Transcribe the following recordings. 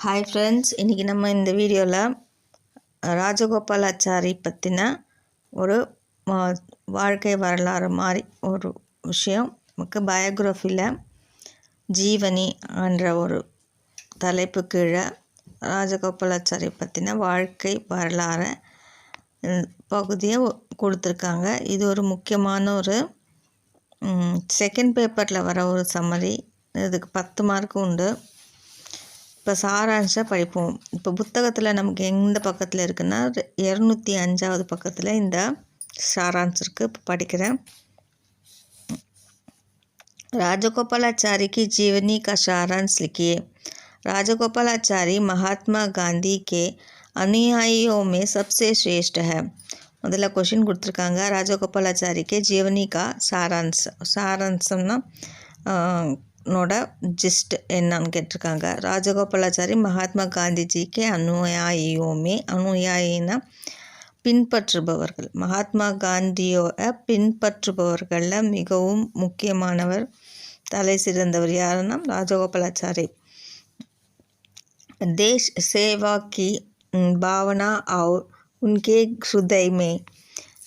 Hi friends, இன்றைக்கி நம்ம இந்த வீடியோவில் ராஜகோபாலாச்சாரி பற்றின ஒரு வாழ்க்கை வரலாறு மாதிரி ஒரு விஷயம். நமக்கு பயோகிராஃபியில் ஜீவனி என்ற ஒரு தலைப்பு கீழே ராஜகோபாலாச்சாரி பற்றின வாழ்க்கை வரலாறு பகுதியை கொடுத்துருக்காங்க. இது ஒரு முக்கியமான ஒரு செகண்ட் பேப்பரில் வர ஒரு சம்மரி. இதுக்கு 10 மார்க்கு உண்டு. இப்போ சாராம்சம் படிப்போம். இப்போ புத்தகத்தில் நமக்கு எந்த பக்கத்தில் இருக்குன்னா 205வது பக்கத்தில் இந்த சாராம்சம் இருக்குது. இப்போ படிக்கிறேன். राजगोपालाचारी की जीवनी का सारांश लिखिए। राजगोपालाचारी महात्मा गांधी के अनुयायियों में सबसे श्रेष्ठ है. முதல்ல கொஷின் கொடுத்துருக்காங்க. ராஜகோபாலாச்சாரிக்கு ஜீவனி கா சாராம்சம்னா நோட ஜிஸ்ட் என்னன்னு கேட்டிருக்காங்க. ராஜகோபாலாச்சாரி மகாத்மா காந்திஜிக்கு அனுயாயினா பின்பற்றுபவர்கள். மகாத்மா காந்தியோட பின்பற்றுபவர்களில் மிகவும் முக்கியமானவர், தலை சிறந்தவர் யாருன்னா ராஜகோபாலாச்சாரி. देश सेवा की भावना और उनके हृदय में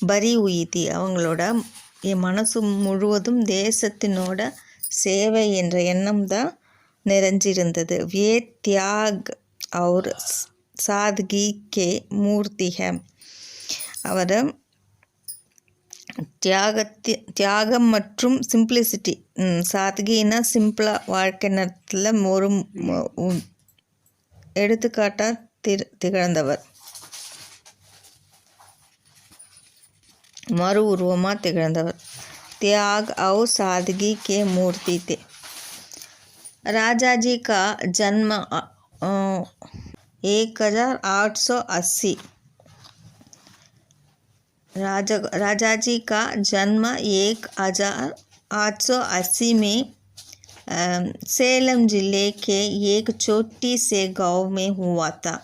भरी हुई थी. அவங்களோட மனசு முழுவதும் தேசத்தினோட சேவை என்ற எண்ணம் தான் நிறைஞ்சிருந்தது. வே தியாக் और सादगी के मूर्ति है. அவர் தியாகம் மற்றும் சிம்பிளிசிட்டி, சாத்கின்னா சிம்பிளாக வாழ்க்கை நேரத்தில் ஒரு எடுத்துக்காட்டாக திகழ்ந்தவர், மறு உருவமாக திகழ்ந்தவர். त्याग और सादगी के मूर्ति थे. राजा जी का जन्म 1880. राजा जी का जन्म 1880 में सेलम जिले के एक छोटी से गांव में हुआ था.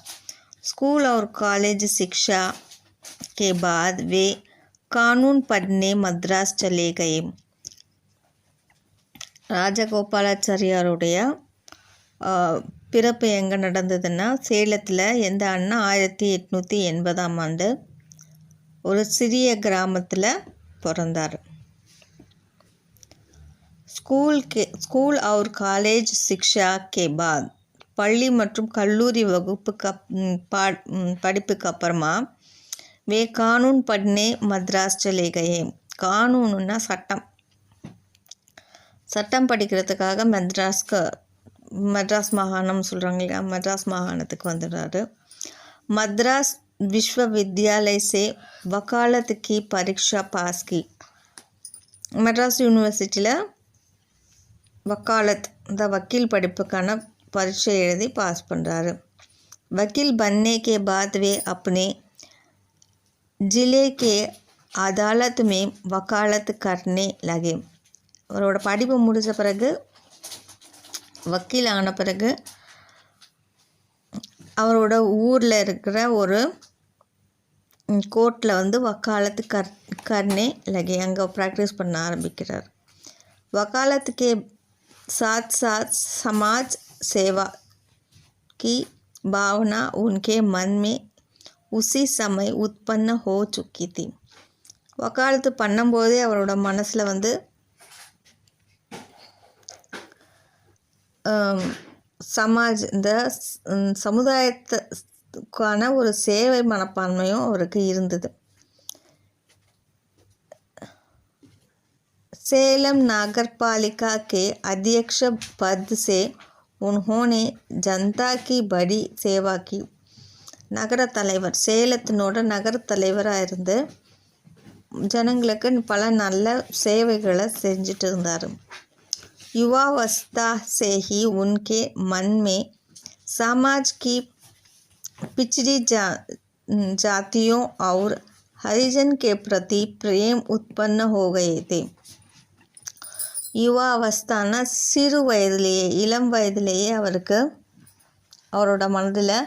स्कूल और कॉलेज शिक्षा के बाद वे कानून पढ़ने मद्रास चले गए. ராஜகோபாலாச்சாரியாருடைய பிறப்பு எங்கே நடந்ததுன்னா சேலத்தில். எந்த ஆண்டுனா 1880ஆம் ஆண்டு ஒரு சிறிய கிராமத்தில் பிறந்தார். ஸ்கூல் और காலேஜ் சிக்ஷா கே பாத், பள்ளி மற்றும் கல்லூரி படிப்புக்கு அப்புறமா வே கானூன் பட்னே மദ്രാஸ் चले गए. கானூன்னா சட்டம் படிக்கிறதுக்காக மദ്രാஸ் மாகாணம் சொல்கிறாங்க இல்லையா, மദ്രാஸ் மாகாணத்துக்கு வந்துடுறாரு. மദ്രാஸ் विश्वविद्यालय से वकालत की परीक्षा पास की. மദ്രാஸ் யூனிவர்சிட்டியில் வக்காலத் இந்த வக்கீல் படிப்புக்கான பரீட்சை எழுதி பாஸ் பண்ணுறாரு. वकील बनने के बाद वे अपने जिले के अदालत में वकालत करने लगे. அவரோட படிப்பு முடிஞ்ச பிறகு, வக்கீல் ஆன பிறகு அவரோட ஊரில் இருக்கிற ஒரு கோர்ட்டில் வந்து வக்காலத்து கர்னே லகே, அங்கே ப்ராக்டிஸ் பண்ண ஆரம்பிக்கிறார். वकालत के साथ साथ समाज सेवा की भावना उनके मन में उसी समय उत्पन्न हो चुकी थी. வக்காலத்து பண்ணும்போதே அவரோட மனசில் வந்து இந்த சமுதாயத்துக்கான ஒரு சேவை மனப்பான்மையும் அவருக்கு இருந்தது. सेलम नगर पालिका के अध्यक्ष पद से उन्होंने जनता की बड़ी सेवा की. நகர தலைவர், சேலத்தினோட நகர தலைவராக இருந்து ஜனங்களுக்கு பல நல்ல சேவைகளை செஞ்சுட்டு இருந்தார். युवावस्था से ही उनके मन में समाज की पिछड़ी जातियों और हरिजन के प्रति प्रेम उत्पन्न हो गए थे. யுவா அவஸ்தானா சிறு வயதிலேயே, இளம் வயதிலேயே அவரோட மனதில்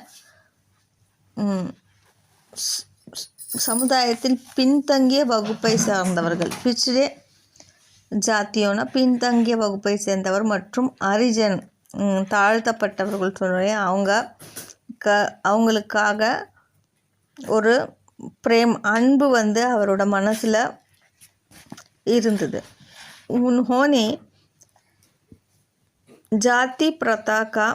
சமுதாயத்தில் பின்தங்கிய வகுப்பை சார்ந்தவர்கள், பிச்சடே ஜாத்தியோனா பின்தங்கிய வகுப்பை சேர்ந்தவர், மற்றும் ஹரிஜன் தாழ்த்தப்பட்டவர்கள் சொல்கிறேன் அவங்களுக்காக ஒரு அன்பு வந்து அவரோட மனசில் இருந்தது. उन्होंने जाति प्रथा का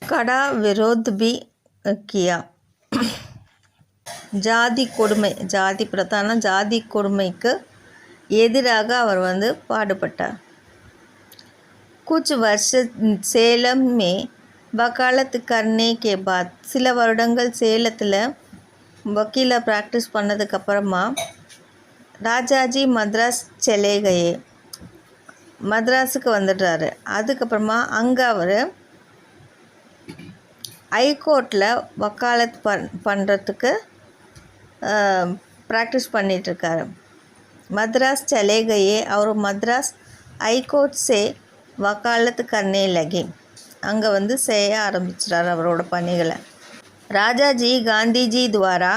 कड़ा विरोध भी किया. ஜாதி கொடுமை, ஜாதி பிரதான ஜாதி கொடுமைக்கு எதிராக அவர் வந்து பாடுபட்டார். कुछ वर्ष சேலம் மே வக்காலத் கர்னே கே பாத், சில வருடங்கள் சேலத்தில் வக்கீலை ப்ராக்டிஸ் பண்ணதுக்கப்புறமா ராஜாஜி மദ്രാஸ் செலே கயே, மദ്രാஸுக்கு வந்துடுறாரு. அதுக்கப்புறமா அங்கே அவர் ஹைகோர்ட்டில் வக்காலத் பண்ணுறதுக்கு ப்ராக்டிஸ் பண்ணிகிட்ருக்காரு. மद्रास चले गए और मद्रास हाईकोर्ट से वकालत करने लगे. அங்கே வந்து செய்ய ஆரம்பிச்சிட்டார் அவரோட பணிகளை. ராஜாஜி गांधी द्वारा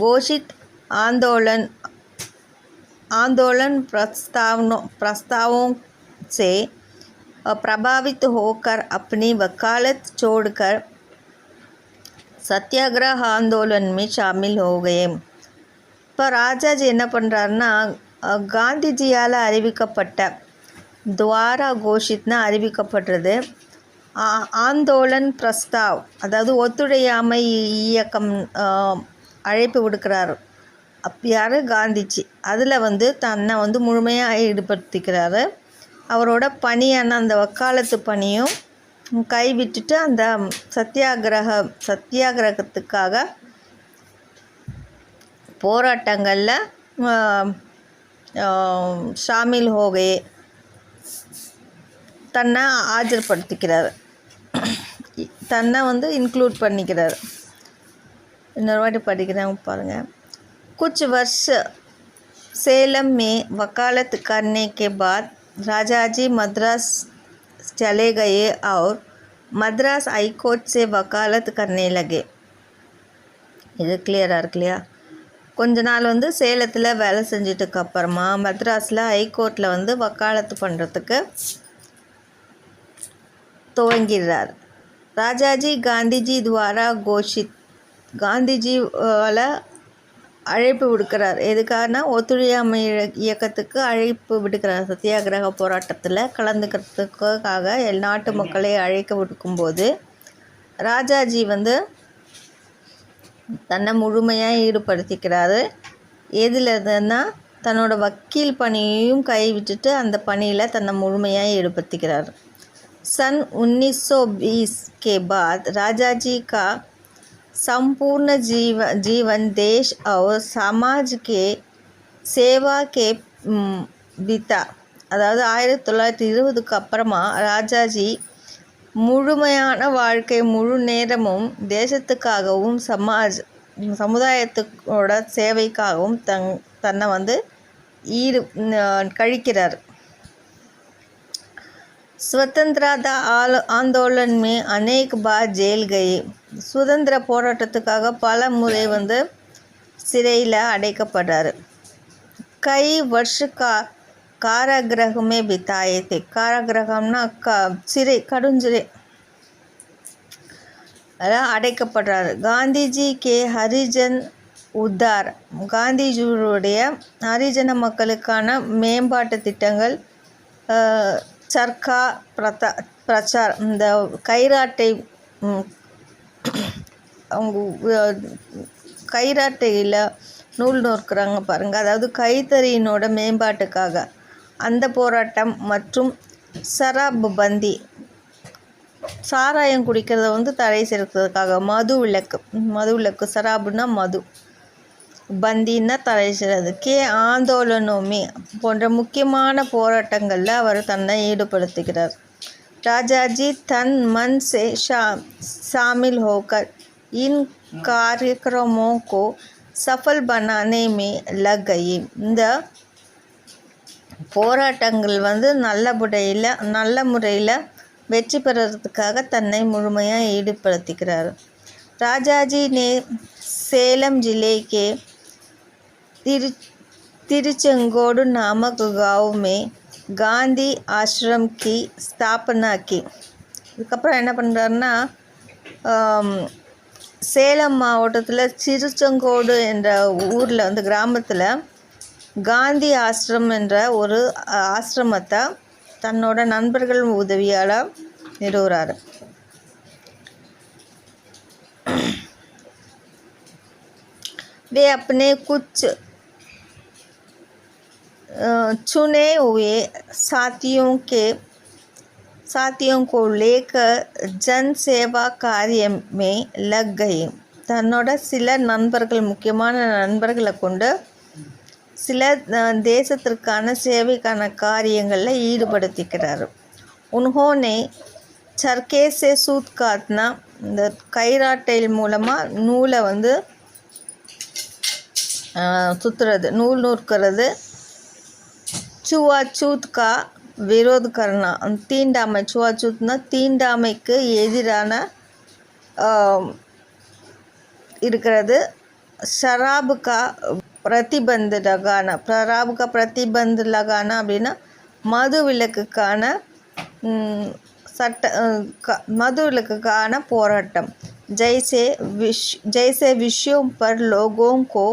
घोषित आंदोलन प्रस्तावों से प्रभावित होकर अपनी वकालत छोड़कर सत्याग्रह आंदोलन में शामिल हो गए. இப்போ ராஜாஜி என்ன பண்ணுறாருன்னா, காந்திஜியால் அறிவிக்கப்பட்ட துவாரா கோஷித்னா அறிவிக்கப்படுறது ஆந்தோலன் பிரஸ்தாவ், அதாவது ஒத்துழையாமை இயக்கம் அழைப்பு விடுக்கிறார். யார்? காந்திஜி. அதில் வந்து தன்னை வந்து முழுமையாக ஈடுபடுத்திக்கிறாரு. அவரோட பணியான அந்த வக்காலத்து பணியும் கைவிட்டுட்டு அந்த சத்தியாகிரகத்துக்காக போராட்டங்களில் ஷாமில் ஹோகே தன்னை ஆஜர்படுத்திக்கிறார், தன்னை வந்து இன்க்ளூட் பண்ணிக்கிறார். இன்னொரு வாட்டி படிக்கிறேன் பாருங்கள். कुछ वर्ष सेलम में वकालत करने के बाद राजाजी मद्रास चले गए और मद्रास हाईकोर्ट से वकालत करने लगे. இது கிளியராக இருக்கு இல்லையா? கொஞ்ச நாள் வந்து சேலத்தில் வேலை செஞ்சிட்டுக்கப்புறமா மദ്രാஸில் ஹைகோர்ட்டில் வந்து வக்காலத்து பண்ணுறதுக்கு துவங்கிறார். ராஜாஜி காந்திஜி துவாரா கோஷித், காந்திஜியால் அழைப்பு விடுக்கிறார். எதுக்காகனா ஒத்துழையாமை இயக்கத்துக்கு அழைப்பு விடுக்கிறார். சத்தியாகிரக போராட்டத்தில் கலந்துக்கிறதுக்காக நாட்டு மக்களை அழைக்க விடுக்கும்போது ராஜாஜி வந்து தன்னை முழுமையாக ஈடுபடுத்திக்கிறாரு. எதில் இருந்ததுன்னா தன்னோட வக்கீல் பணியையும் கைவிட்டுட்டு அந்த பணியில் தன்னை முழுமையாக ஈடுபடுத்திக்கிறார். सन 1920 के बाद राजाजी का संपूर्ण जीवन देश और समाज के सेवा के बीता. அதாவது 1920க்கு அப்புறமா ராஜாஜி முழுமையான வாழ்க்கை முழு நேரமும் தேசத்துக்காகவும் சமுதாயத்தோட சேவைக்காகவும் தன்னை வந்து கழிக்கிறார். स्वतंत्रता आंदोलन में अनेक बार जेल गए. சுதந்திர போராட்டத்துக்காக பல முறை வந்து சிறையில் அடைக்கப்படுறாரு. கை வருஷ காராகிரகமே பித்தாயே தே. காராகிரகம்னா சிறை, கடுஞ்சிறை, அதான் அடைக்கப்படுறாரு. காந்திஜி கே ஹரிஜன் உத்தார், காந்திஜியுடைய ஹரிஜன மக்களுக்கான மேம்பாட்டு திட்டங்கள், சர்க்கா பிரச்சார், இந்த கைராட்டை, அவங்க கைராட்டையில் நூல் நூற்கிறாங்க பாருங்கள், அதாவது கைத்தறியினோட மேம்பாட்டுக்காக அந்த போராட்டம், மற்றும் சராப் பந்தி, சாராயம் குடிக்கிறத வந்து தடை செய்கிறதுக்காக மது விலக்கு, சராபுன்னா மது, பந்தின்னா தடை செய்கிறது, ஆந்தோலனோமே போன்ற முக்கியமான போராட்டங்களில் அவர் தன்னை ஈடுபடுத்துகிறார். ராஜாஜி தன் मन से शामिल होकर इन कार्यक्रमों को सफल बनाने में लग गई. இந்த போராட்டங்கள் வந்து நல்ல முறையில் வெற்றி பெறுறதுக்காக தன்னை முழுமையாக ஈடுபடுத்திக்கிறார். ராஜாஜி ने सेलम जिले के तिरुचेंगोड नामक गांव में காந்தி ஆஷ்ரம் கி ஸ்தாபனா கி. இதுக்கப்புறம் என்ன பண்ணுறாருன்னா, சேலம் மாவட்டத்தில் திருச்செங்கோடு என்ற ஊரில் வந்து கிராமத்தில் காந்தி ஆசிரம் என்ற ஒரு ஆசிரமத்தை தன்னோட நண்பர்கள் உதவியால் நிறுவுறாரு. वे अपने कुछ चुने हुए साथियों को लेकर जन सेवा कार्य में लग गए. தன்னோட சில நண்பர்கள், முக்கியமான நண்பர்களை கொண்டு சில தேசத்திற்கான சேவைக்கான காரியங்களில் ஈடுபடுத்திக்கிறார். உன்ஹோனே சர்க்கே சே சூத் காத்னா, இந்த கைராட்டையில் மூலமாக நூலை வந்து சுற்றுறது, நூல் நூற்கிறது. சுவாச்சூத் கா விரோத் கர்னா, தீண்டாமை, சுவாச்சூத்னா தீண்டாமைக்கு எதிரான இருக்கிறது. ஷராபு கா பிரதிபந்து லகானா, ஷராபு கா பிரதிபந்து லகானா அப்படின்னா மது விலக்குக்கான போராட்டம். ஜெய்சே விஷயம் பர் லோகோं को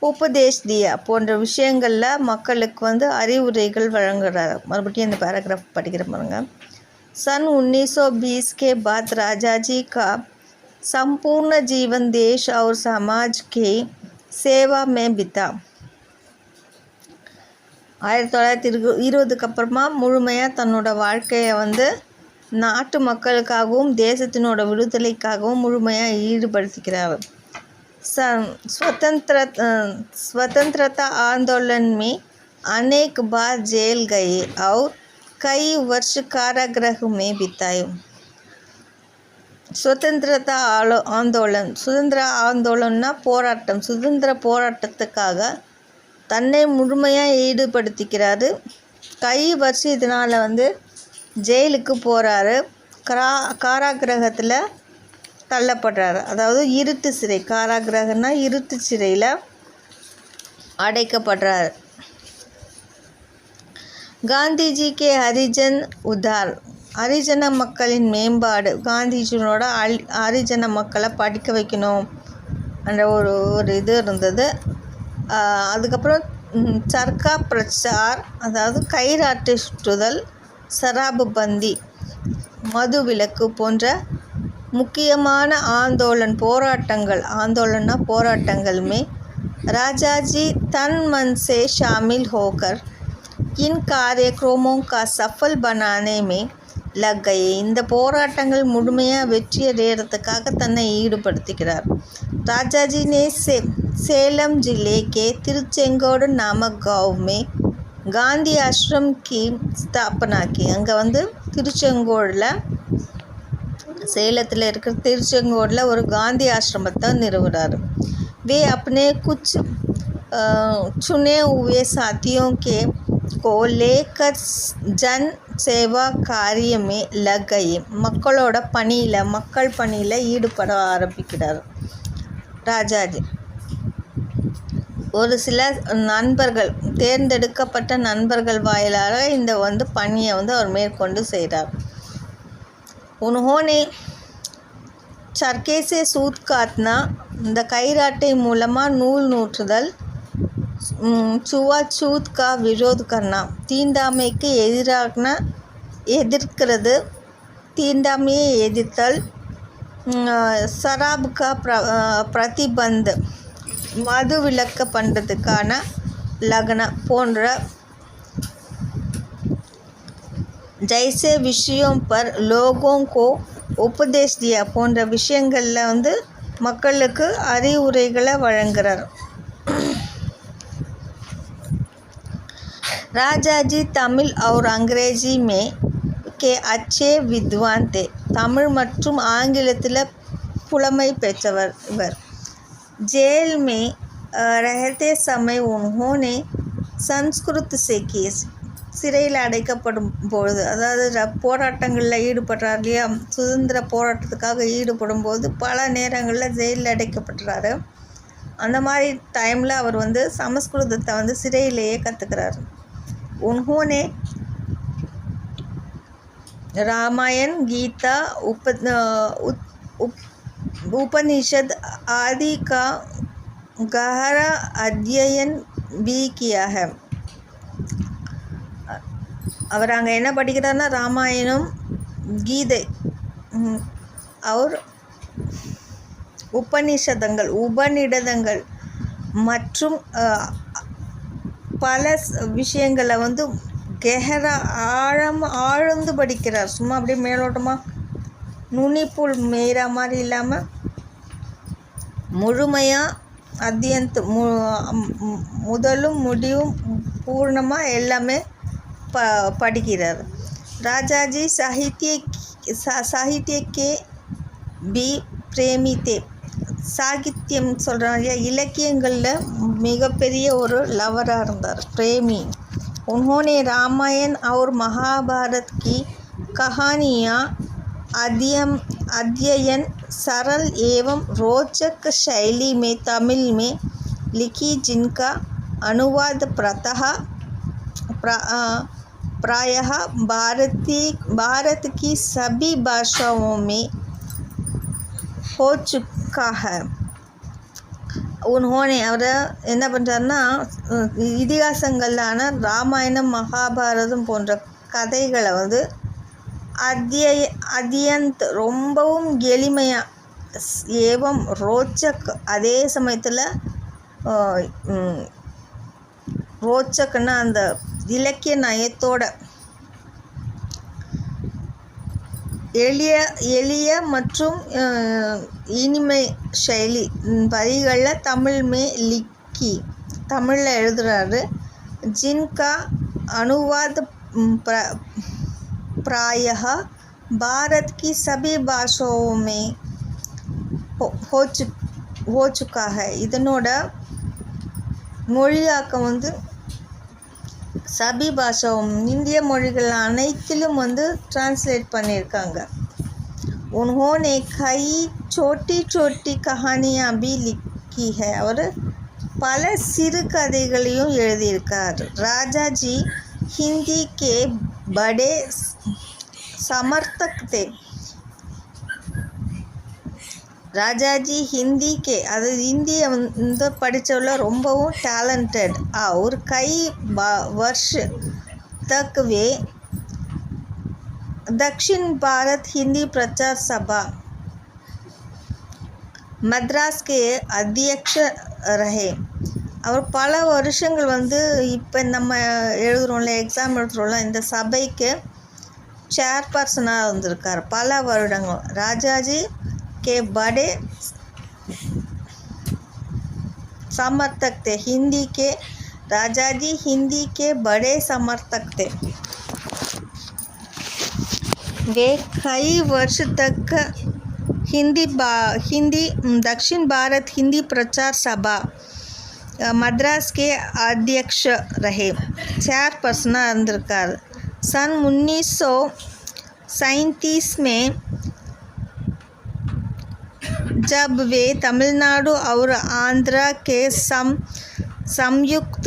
उपदेश दिया போன்ற விஷயங்களில் மக்களுக்கு வந்து அறிவுரைகள் வழங்குறாரு. மறுபடியும் இந்த பேராகிராஃப் படிக்கிற பாருங்க. सन 1920 के बाद राजाजी का संपूर्ण जीवन देश और समाज के सेवा में बिता. 1920க்கு அப்புறமா முழுமையாக தன்னோட வாழ்க்கையை வந்து நாட்டு மக்களுக்காகவும் தேசத்தினோட விடுதலைக்காகவும் முழுமையாக ஈடுபடுத்திக்கிறார். स्वतंत्रता आंदोलन में अनेक बार जेल गए और कई वर्ष कारागृह में बिताए. சுதந்திரதா ஆந்தோலன், சுதந்திர ஆந்தோலன்னா போராட்டம், சுதந்திர போராட்டத்துக்காக தன்னை முழுமையாக ஈடுபடுத்திக்கிறாரு. கை வருஷம் இதனால் வந்து ஜெயிலுக்கு போகிறாரு. காராகிரகத்தில் தள்ளப்படுறாரு. அதாவது இருட்டு சிறை, காராகிரகன்னா இருட்டு சிறையில் அடைக்கப்படுறாரு. காந்திஜி கே ஹரிஜன் உதார், ஹரிஜன மக்களின் மேம்பாடு. காந்திஜியோட ஹரிஜன மக்களை படிக்க வைக்கணும் என்ற ஒரு இது இருந்தது. அதுக்கப்புறம் சர்க்கா பிரச்சார், அதாவது கைராட்டு சுற்றுதல், சராபு பந்தி மது விலக்கு போன்ற முக்கியமான போராட்டங்கள் में राजाजी तन मन से शामिल होकर इन कार्यक्रमों का सफल बनाने में लग गए. இந்த போராட்டங்கள் முழுமையாக வெற்றியடைகிறதுக்காக தன்னை ஈடுபடுத்திக்கிறார். राजाजी ने सेलम जिले के तिरुचेंगोड नामक गांव में गांधी आश्रम की स्थापना की. அங்கே வந்து திருச்செங்கோடில், சேலத்தில் இருக்கிற திருச்செங்கோடில் ஒரு காந்தி ஆசிரமத்தை நிறுவுறார். वे अपने कुछ चुने हुए साथियों को लेकर जन सेवा कार्य में लग गए. மக்கள் பணியில் ஈடுபட ஆரம்பிக்கிறார் ராஜாஜி. ஒரு சில நண்பர்கள், தேர்ந்தெடுக்கப்பட்ட நண்பர்கள் வாயிலாக இந்த வந்து பணியை வந்து அவர் மேற்கொண்டு செய்கிறார். உன்ஹோனே சர்க்கே சே சூத் காத்னா, இந்த கைராட்டை மூலமாக நூல் நூற்றுதல். சுவாச்சூத் கா விரோத் கர்னா, தீண்டாமைக்கு எதிர்க்கிறது, தீண்டாமையை எதிர்த்தல். சராப் கா பிரதிபந்த், மது விலக்க பண்ணுறதுக்கான லக்னா போன்ற. ஜைசே விஷயம் பர் லோகோं को उपदेश दिया போன்ற விஷயங்களில் வந்து மக்களுக்கு அறிவுரைகளை வழங்குகிறார். ராஜாஜி தமிழ் और अंग्रेजी में के अच्छे विद्वान थे. தமிழ் மற்றும் ஆங்கிலத்தில் புலமை பெற்றவர் இவர். जेल में रहते समय उन्होंने संस्कृत सीखी. சிறையில் அடைக்கப்படும் பொழுது, அதாவது போராட்டங்களில் ஈடுபடுறார் இல்லையா, சுதந்திர போராட்டத்துக்காக ஈடுபடும் போது பல நேரங்களில் ஜெயிலில் அடைக்கப்பட்டுறாரு. அந்த மாதிரி டைமில் அவர் வந்து சமஸ்கிருதத்தை வந்து சிறையிலேயே கற்றுக்கிறார். उन्होंने रामायण, गीता, उपनिषद आदि का गहरा अध्ययन भी किया है. அவர் அங்கே என்ன படிக்கிறாருன்னா ராமாயணம், கீதை और உபநிடதங்கள் மற்றும் பல விஷயங்களை வந்து ஆழ்ந்து படிக்கிறார். சும்மா அப்படியே மேலோட்டமாக நுனிப்புள் மேய்கிற மாதிரி இல்லாமல் முழுமையாக முதலும் முடிவும் பூர்ணமாக எல்லாமே படிக்கிறார். ராஜாஜி சாகித்யக்கே பி பிரேமித்தே. சாகித்யம் சொல்கிறாங்க, இலக்கியங்களில் மிகப்பெரிய ஒரு லவராக இருந்தார், பிரேமி. उन्होंने रामायण और महाभारत की कहानियाँ अध्ययन सरल एवं रोचक शैली में तमिल में लिखी, जिनका अनुवाद प्रायः भारत की सभी भाषाओं में हो चुका है. उन्होंने அவர் என்ன பண்ணுறாருன்னா இதிகாசங்களான ராமாயணம், மகாபாரதம் போன்ற கதைகளை வந்து அத்தியந்த் ரொம்பவும் எளிமையாக, ஏவம் ரோச்சக் அதே சமயத்தில் ரோச்சக்னா அந்த இலக்கிய நயத்தோட எளிய மற்றும் இனிமை शैली வரிகளில் தமிழில் எழுதுகிறாரு. जिनका अनुवाद प्रायः भारत की सभी भाषाओं में हो चुका है. இதனோட மொழியாக்கம் வந்து சபி பாஷாவும் இந்திய மொழிகள் அனைத்திலும் வந்து டிரான்ஸ்லேட் பண்ணியிருக்காங்க. उन्होंने कई छोटी छोटी कहानियाँ भी लिखी है. அவர் பல சிறு கதைகளையும் எழுதியிருக்கார். ராஜாஜி ஹிந்தி கே படே समर्थक थे. ராஜாஜி ஹிந்திக்கு அது இந்தியை வந்து படித்தவள ரொம்பவும் டேலண்டட். और कई वर्ष तक वे दक्षिण भारत हिंदी प्रचार सभा मद्रास के अध्यक्ष रहे. அவர் பல வருஷங்கள் வந்து இப்போ நம்ம எழுதுகிறோம்ல, எக்ஸாம் எழுதுகிறோம்ல, இந்த சபைக்கு சேர்பர்சனாக இருந்திருக்கார் பல வருடங்கள். ராஜாஜி के बड़े समर्थक थे. हिंदी के राजाजी हिंदी के बड़े समर्थक थे. वे कई वर्ष तक हिंदी दक्षिण भारत हिंदी प्रचार सभा मद्रास के अध्यक्ष रहे. चेयरपर्सन अंदरकार. सन 1937 में जब वे तमिलनाडु और आंध्र के संयुक्त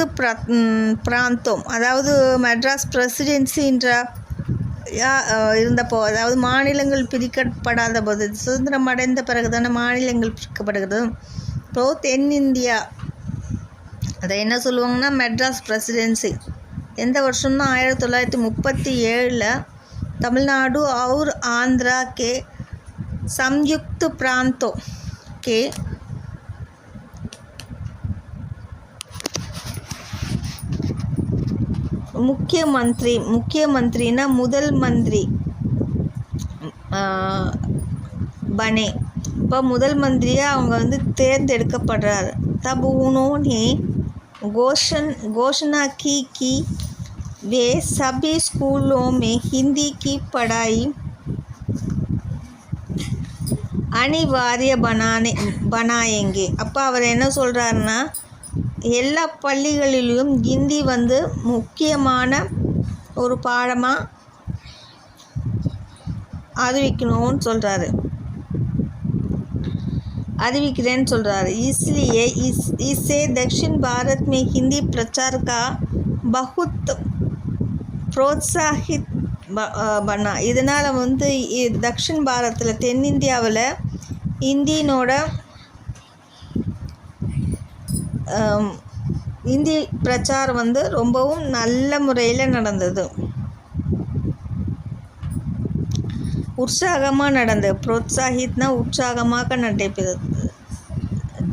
प्रांतों அதாவது மெட்ராஸ் பிரசிடென்சின்ற இருந்தப்போ, அதாவது மாநிலங்கள் பிரிக்கப்படாத போது, சுதந்திரம் அடைந்த பிறகு தானே மாநிலங்கள் பிரிக்கப்படுகிறது. இப்போது தென்னிந்தியா அதை என்ன சொல்லுவாங்கன்னா மெட்ராஸ் பிரசிடென்சி. எந்த வருஷம்னா 1937 तमिलनाडु और आंध्रा के संयुक्त प्रांतों के मुख्यमंत्री ना முதல் मंत्री बने. இப்போ முதல் மந்திரியாக அவங்க வந்து தேர்ந்தெடுக்கப்படுறாரு. तब उन्होंने घोषणा की कि वे सभी स्कूलों में हिंदी की पढ़ाई அனிவாரிய பனாயேங்கே. அப்போ அவர் என்ன சொல்கிறாருன்னா, எல்லா பள்ளிகளிலும் ஹிந்தி வந்து முக்கியமான ஒரு பாடமாக அறிவிக்கிறேன்னு சொல்கிறாரு. इसलिए इसे दक्षिण भारत में हिंदी प्रचार का बहुत प्रोत्साहित பண்ணா. இதனால் வந்து தக்ஷின் பாரத்தில் தென்னிந்தியாவில் இந்தியினோட இந்தி பிரச்சாரம் வந்து ரொம்பவும் நல்ல முறையில் நடந்தது, உற்சாகமாக நடந்தது. புரோத்சாகித்னா உற்சாகமாக நடைபெறுது.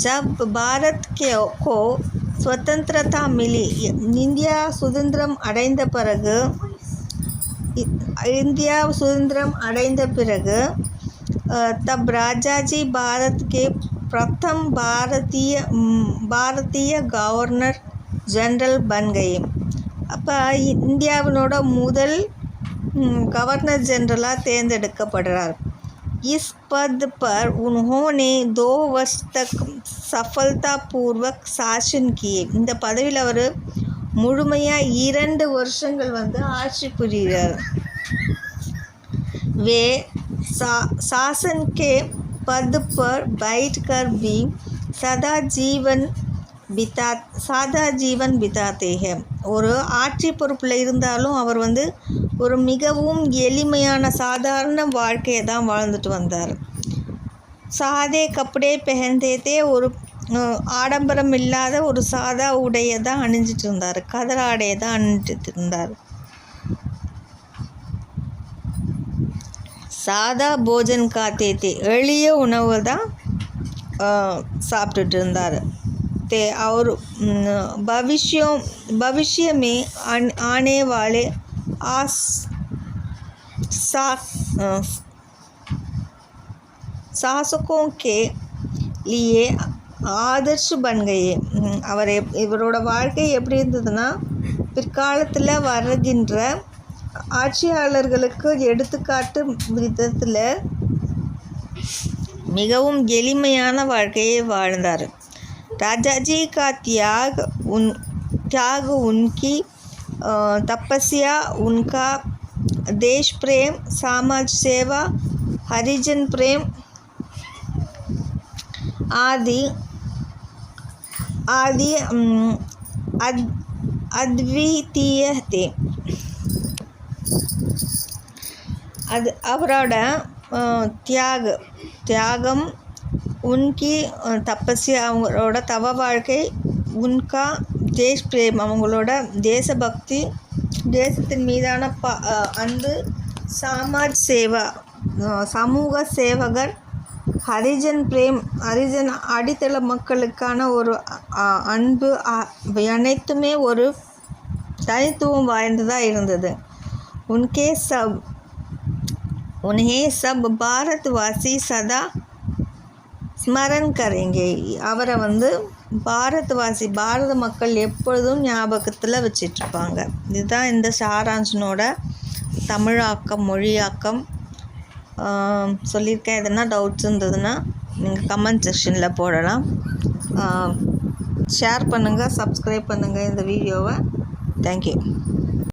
ஜப் பாரத் கோ சுதந்திரதா மிலி, இந்தியா சுதந்திரம் அடைந்த பிறகு तब राजाजी भारत के प्रथम भारतीय गवर्नर जनरल बन गए. அப்போ இந்தியாவினோட முதல் கவர்னர் ஜெனரலாக தேர்ந்தெடுக்கப்படுறார். इस पद पर उन्होंने 2 वर्ष तक सफलतापूर्वक शासन किए. இந்த பதவியில் அவர் முழுமையாக 2 வருஷங்கள் வந்து ஆட்சி புரிகிறார். वे शासन के पद पर बैठकर भी सादा जीवन बिताते हैं. ஒரு ஆட்சி பொறுப்பில் இருந்தாலும் அவர் வந்து ஒரு மிகவும் எளிமையான சாதாரண வாழ்க்கையை தான் வாழ்ந்துட்டு வந்தார். சாதே கப்படே பெஹந்தே, ஒரு ஆடம்பரம் இல்லாத ஒரு சாதா உடையை தான் அணிஞ்சிட்டு இருந்தார், கதர் ஆடையை தான் அணிஞ்சிட்டு இருந்தார். சாதா போஜன் காத்தே தே, எளிய உணவு தான் சாப்பிட்டுட்டு இருந்தார். और भविष्य में आने वाले शासकों के लिए ஆதர்ஷ் बन गए. இவரோட வாழ்க்கை எப்படி இருந்ததுன்னா, பிற்காலத்தில் வருகின்ற ஆட்சியாளர்களுக்கு எடுத்துக்காட்டு விதத்தில் மிகவும் எளிமையான வாழ்க்கையை வாழ்ந்தார். राजाजी का त्याग उनकी तपस्या, उनका देश प्रेम, समाज सेवा, हरिजन प्रेम आदि अद्वितीय थे. அது அவரோட தியாகம், உன்கி தபஸ்யா அவங்களோட தவ வாழ்க்கை, உன்கா தேஷ் பிரேம் அவங்களோட தேசபக்தி, தேசத்தின் மீதான அன்பு, சமாஜ் சேவா சமூக சேவகர், ஹரிஜன் பிரேம் ஹரிஜன் அடித்தள மக்களுக்கான ஒரு அன்பு, அனைத்துமே ஒரு தனித்துவம் வாய்ந்ததாக இருந்தது. उन्हें सब भारतवासी सदा ஸ்மரன் கரேங்கே. அவரை வந்து பாரத மக்கள் எப்பொழுதும் ஞாபகத்தில் வச்சிட்ருப்பாங்க. இதுதான் இந்த சாராஞ்சனோட தமிழாக்கம், மொழியாக்கம். சொல்லியிருக்கேன். எதனா டவுட்ஸ் இருந்ததுன்னா நீங்கள் கமெண்ட் செக்ஷனில் போடலாம். ஷேர் பண்ணுங்கள், சப்ஸ்கிரைப் பண்ணுங்கள் இந்த வீடியோவை. தேங்க்யூ.